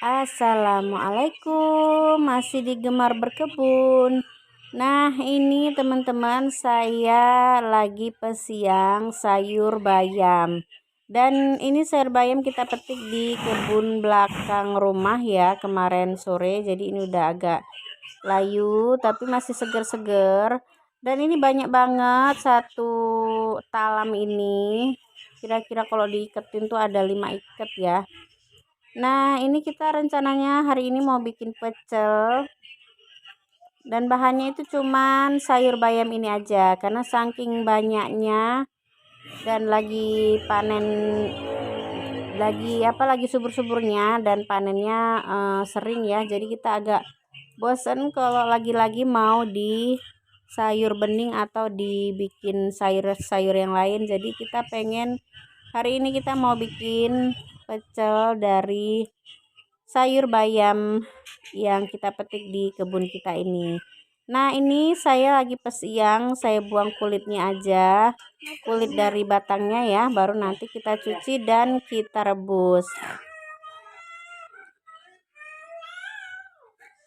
Assalamualaikum, masih di Gemar Berkebun. Nah, ini teman-teman, saya lagi pesiang sayur bayam. Dan ini sayur bayam kita petik di kebun belakang rumah ya, kemarin sore. Jadi ini udah agak layu, tapi masih seger-seger. Dan ini banyak banget satu talam ini. Kira-kira kalau diiketin tuh ada 5 ikat ya. Nah, ini kita rencananya hari ini mau bikin pecel. Dan bahannya itu cuman sayur bayam ini aja. Karena saking banyaknya dan lagi panen, lagi subur-suburnya dan panennya sering ya. Jadi kita agak bosen kalau lagi-lagi mau di sayur bening atau dibikin sayur-sayur yang lain. Jadi kita pengen hari ini kita mau bikin pecel dari sayur bayam yang kita petik di kebun kita ini. Nah, ini saya lagi pesiang, saya buang kulitnya aja, kulit dari batangnya ya, baru nanti kita cuci dan kita rebus.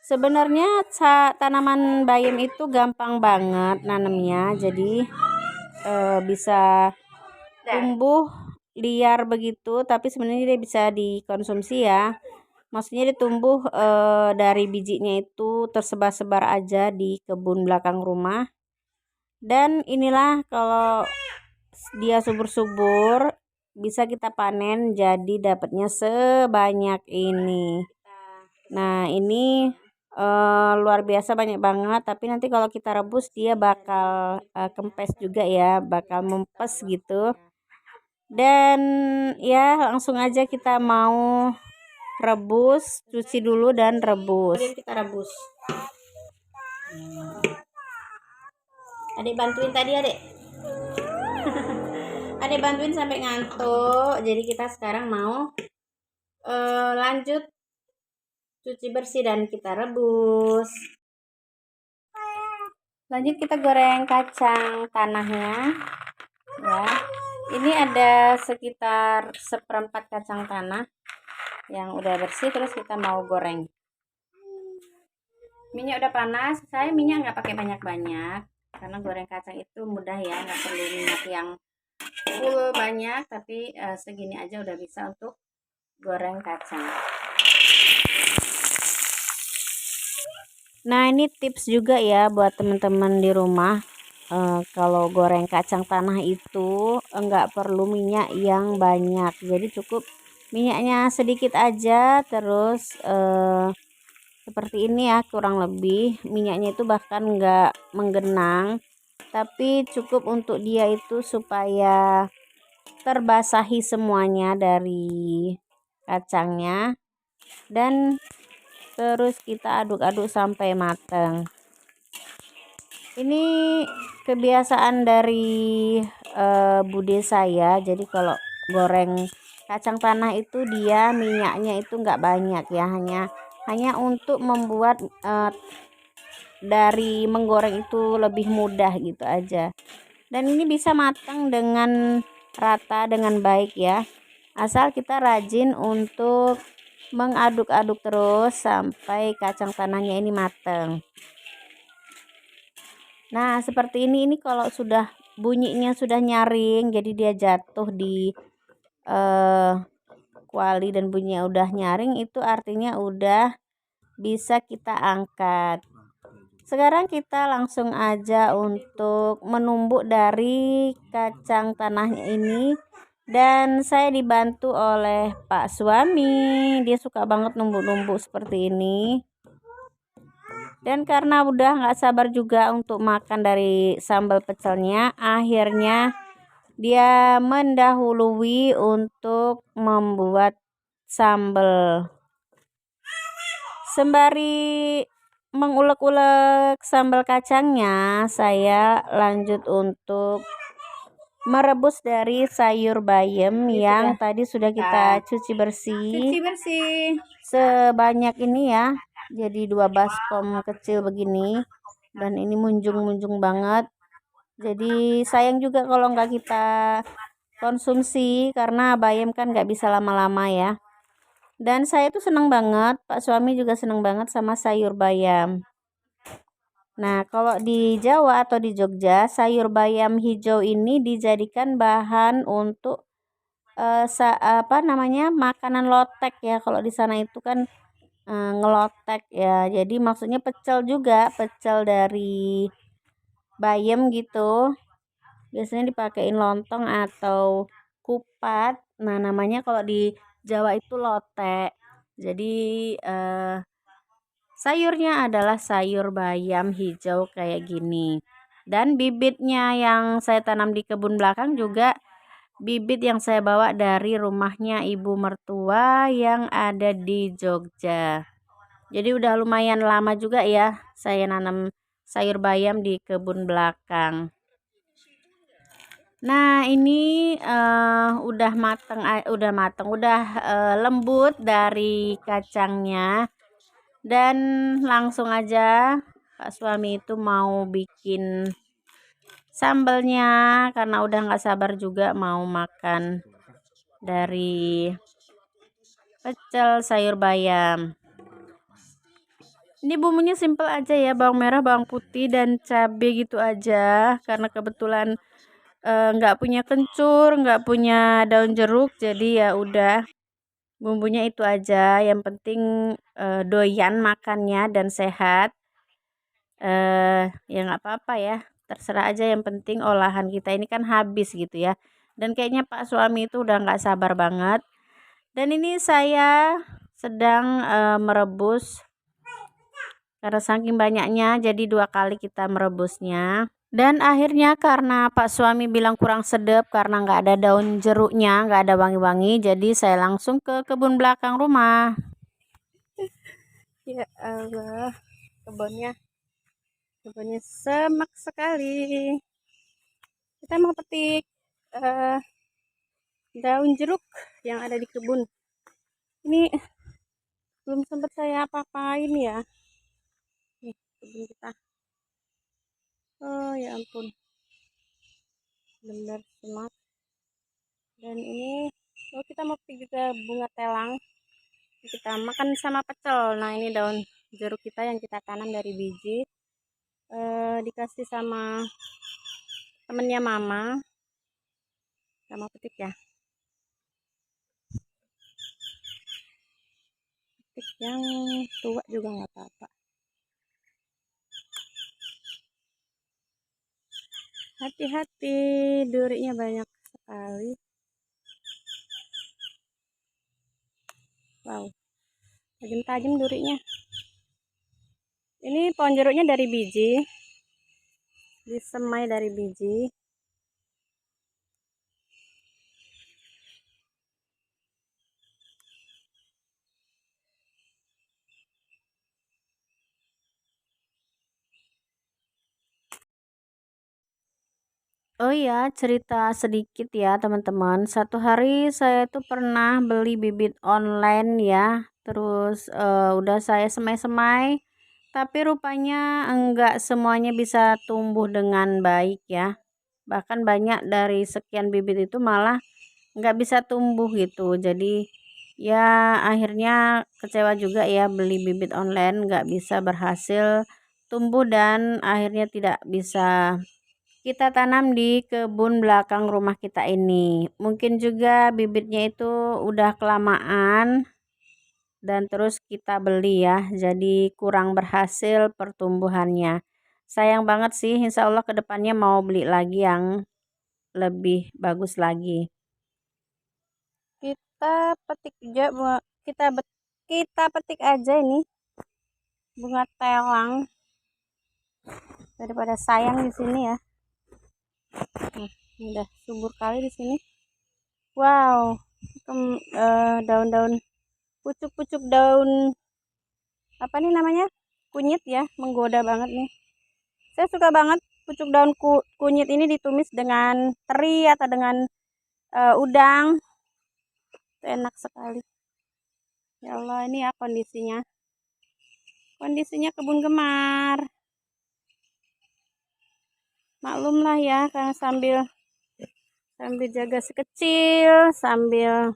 Sebenarnya tanaman bayam itu gampang banget nanamnya, jadi bisa tumbuh liar begitu, tapi sebenarnya dia bisa dikonsumsi ya. Maksudnya dia tumbuh dari bijinya itu tersebar-sebar aja di kebun belakang rumah. Dan inilah kalau dia subur-subur bisa kita panen, jadi dapatnya sebanyak ini. Nah, ini luar biasa banyak banget, tapi nanti kalau kita rebus dia bakal kempes juga ya, bakal mempes gitu. Dan ya langsung aja kita mau rebus, cuci dulu dan rebus. Kemudian kita rebus. Adik bantuin tadi, Adik. Adik bantuin sampai ngantuk. Jadi kita sekarang mau lanjut cuci bersih dan kita rebus. Lanjut kita goreng kacang tanahnya. Ya. Ini ada sekitar 1/4 kacang tanah yang udah bersih, terus kita mau goreng. Minyak udah panas, saya minyak nggak pakai banyak-banyak karena goreng kacang itu mudah ya, nggak perlu minyak yang full banyak, tapi segini aja udah bisa untuk goreng kacang. Nah, ini tips juga ya buat teman-teman di rumah. Kalau goreng kacang tanah itu nggak perlu minyak yang banyak, jadi cukup minyaknya sedikit aja, terus seperti ini ya, kurang lebih minyaknya itu bahkan nggak menggenang, tapi cukup untuk dia itu supaya terbasahi semuanya dari kacangnya, dan terus kita aduk-aduk sampai matang. Ini kebiasaan dari bude saya, jadi kalau goreng kacang tanah itu dia minyaknya itu nggak banyak ya, hanya untuk membuat dari menggoreng itu lebih mudah gitu aja. Dan ini bisa matang dengan rata dengan baik ya, asal kita rajin untuk mengaduk-aduk terus sampai kacang tanahnya ini matang. Nah, seperti ini kalau sudah bunyinya sudah nyaring, jadi dia jatuh di kuali dan bunyinya udah nyaring, itu artinya udah bisa kita angkat. Sekarang kita langsung aja untuk menumbuk dari kacang tanahnya ini, dan saya dibantu oleh Pak suami, dia suka banget numbuk-numbuk seperti ini. Dan karena udah nggak sabar juga untuk makan dari sambal pecelnya, akhirnya dia mendahului untuk membuat sambal. Sembari mengulek-ulek sambal kacangnya, saya lanjut untuk merebus dari sayur bayam yang tadi sudah kita cuci bersih. Sebanyak ini ya, jadi 2 baskom kecil begini, dan ini munjung-munjung banget. Jadi sayang juga kalau nggak kita konsumsi, karena bayam kan nggak bisa lama-lama ya. Dan saya tuh seneng banget, Pak suami juga seneng banget sama sayur bayam. Nah, kalau di Jawa atau di Jogja, sayur bayam hijau ini dijadikan bahan untuk apa namanya, makanan lotek ya. Kalau di sana itu kan ngelotek ya. Jadi maksudnya pecel juga, pecel dari bayam gitu. Biasanya dipakein lontong atau kupat. Nah, namanya kalau di Jawa itu lotek. Jadi sayurnya adalah sayur bayam hijau kayak gini. Dan bibitnya yang saya tanam di kebun belakang juga bibit yang saya bawa dari rumahnya ibu mertua yang ada di Jogja. Jadi udah lumayan lama juga ya saya nanam sayur bayam di kebun belakang. Nah, ini udah lembut dari kacangnya. Dan langsung aja Pak suami itu mau bikin sambalnya karena udah nggak sabar juga mau makan dari pecel sayur bayam. Ini bumbunya simple aja ya, bawang merah, bawang putih, dan cabai gitu aja. Karena kebetulan nggak punya kencur, nggak punya daun jeruk, jadi ya udah bumbunya itu aja. Yang penting doyan makannya dan sehat. Ya nggak apa-apa ya, terserah aja, yang penting olahan kita ini kan habis gitu ya. Dan kayaknya Pak suami itu udah nggak sabar banget. Dan ini saya sedang merebus karena saking banyaknya jadi 2 kali kita merebusnya. Dan akhirnya karena Pak suami bilang kurang sedap karena nggak ada daun jeruknya, nggak ada wangi-wangi, jadi saya langsung ke kebun belakang rumah. Ya Allah, kebunnya semak sekali. Kita mau petik daun jeruk yang ada di kebun. Ini belum sempat saya apa-apain ya. Nih, kebun kita. Oh ya ampun, benar semak. Dan ini kita mau petik juga bunga telang. Kita makan sama pecel. Nah, ini daun jeruk kita yang kita tanam dari biji. Dikasih sama temennya mama. Kita mau petik ya. Petik yang tua juga nggak apa-apa. Hati-hati, durinya banyak sekali. Wow, tajam-tajam durinya. Ini pohon jeruknya dari biji, disemai dari biji. Oh iya, cerita sedikit ya teman-teman. Satu hari saya tuh pernah beli bibit online ya. Terus udah saya semai-semai, tapi rupanya enggak semuanya bisa tumbuh dengan baik ya. Bahkan banyak dari sekian bibit itu malah enggak bisa tumbuh gitu. Jadi ya akhirnya kecewa juga ya, beli bibit online enggak bisa berhasil tumbuh dan akhirnya tidak bisa kita tanam di kebun belakang rumah kita ini. Mungkin juga bibitnya itu udah kelamaan dan terus kita beli ya, jadi kurang berhasil pertumbuhannya. Sayang banget sih, insya Allah kedepannya mau beli lagi yang lebih bagus lagi. Kita petik aja, kita petik aja ini bunga telang daripada sayang di sini ya. Nah, ini udah subur kali di sini. Wow, daun-daun, pucuk-pucuk daun apa nih namanya, kunyit ya, menggoda banget nih. Saya suka banget pucuk daun kunyit ini ditumis dengan teri atau dengan udang. Itu enak sekali. Ya Allah, ini ya kondisinya. Kondisinya kebun gemar. Maklumlah ya, karena sambil jaga si kecil, sambil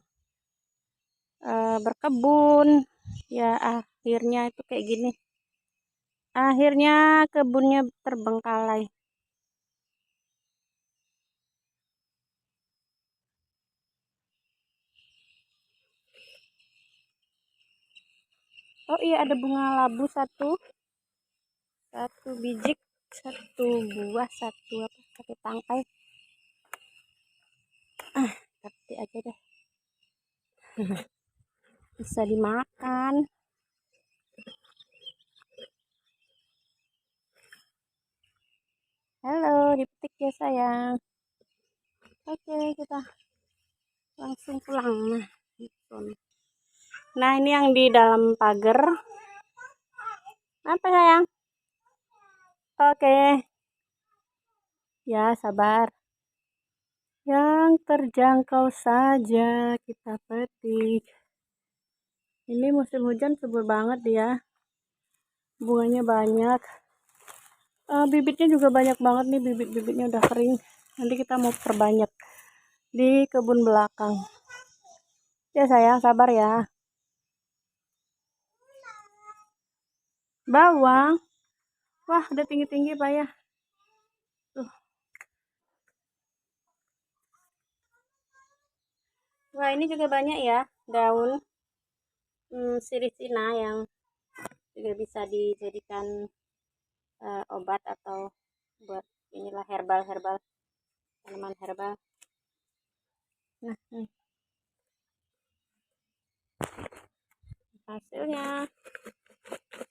berkebun. Ya akhirnya itu kayak gini. Akhirnya kebunnya terbengkalai. Oh iya, ada bunga labu satu biji, satu buah, satu tangkai. Tapi aja deh. Bisa dimakan. Halo, dipetik ya sayang. Oke, kita langsung pulang. Nah, ini yang di dalam pagar. Apa sayang? Oke. Ya, sabar. Yang terjangkau saja kita petik. Ini musim hujan subur banget ya. Bunganya banyak. Bibitnya juga banyak banget nih, bibit-bibitnya udah kering. Nanti kita mau perbanyak di kebun belakang. Ya sayang, sabar ya. Bawang. Wah, udah tinggi-tinggi Pak ya. Tuh. Wah, ini juga banyak ya daun sirih Cina yang juga bisa dijadikan obat atau buat inilah herbal tanaman herbal. Nah, hasilnya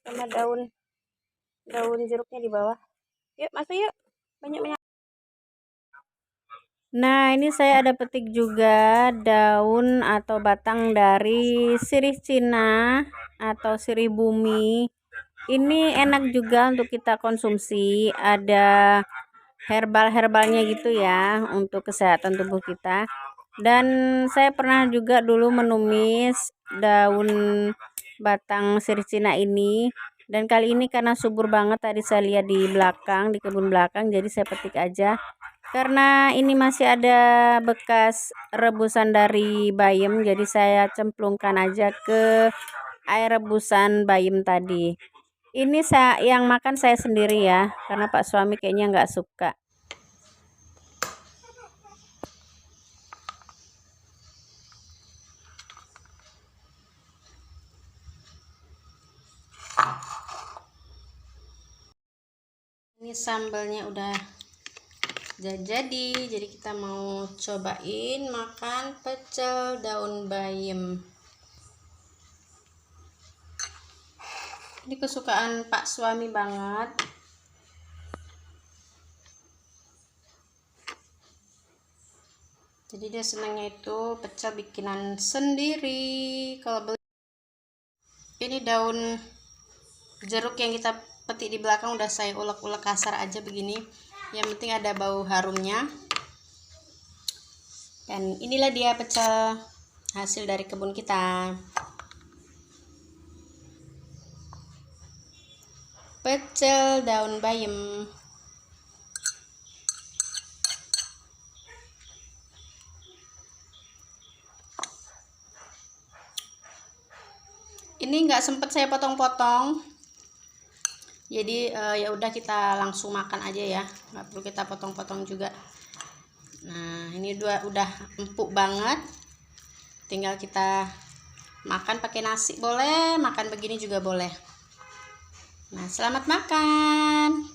sama daun jeruknya di bawah. Yuk masuk yuk, banyak. Nah, ini saya ada petik juga daun atau batang dari sirih Cina atau sirih bumi. Ini enak juga untuk kita konsumsi, ada herbal-herbalnya gitu ya untuk kesehatan tubuh kita. Dan saya pernah juga dulu menumis daun batang sirih Cina ini, dan kali ini karena subur banget tadi saya lihat di belakang, di kebun belakang, jadi saya petik aja. Karena ini masih ada bekas rebusan dari bayam, jadi saya cemplungkan aja ke air rebusan bayam tadi. Ini yang makan saya sendiri ya, karena Pak suami kayaknya nggak suka. Ini sambalnya udah jadi kita mau cobain makan pecel daun bayam. Ini kesukaan Pak suami banget. Jadi dia senangnya itu pecel bikinan sendiri. Kalau beli ini daun jeruk yang kita petik di belakang udah saya ulek-ulek kasar aja begini. Yang penting ada bau harumnya. Dan inilah dia pecel hasil dari kebun kita. Pecel daun bayam. Ini nggak sempet saya potong-potong, jadi ya udah kita langsung makan aja ya, nggak perlu kita potong-potong juga. Nah, ini udah empuk banget, tinggal kita makan pakai nasi boleh, makan begini juga boleh. Nah, selamat makan.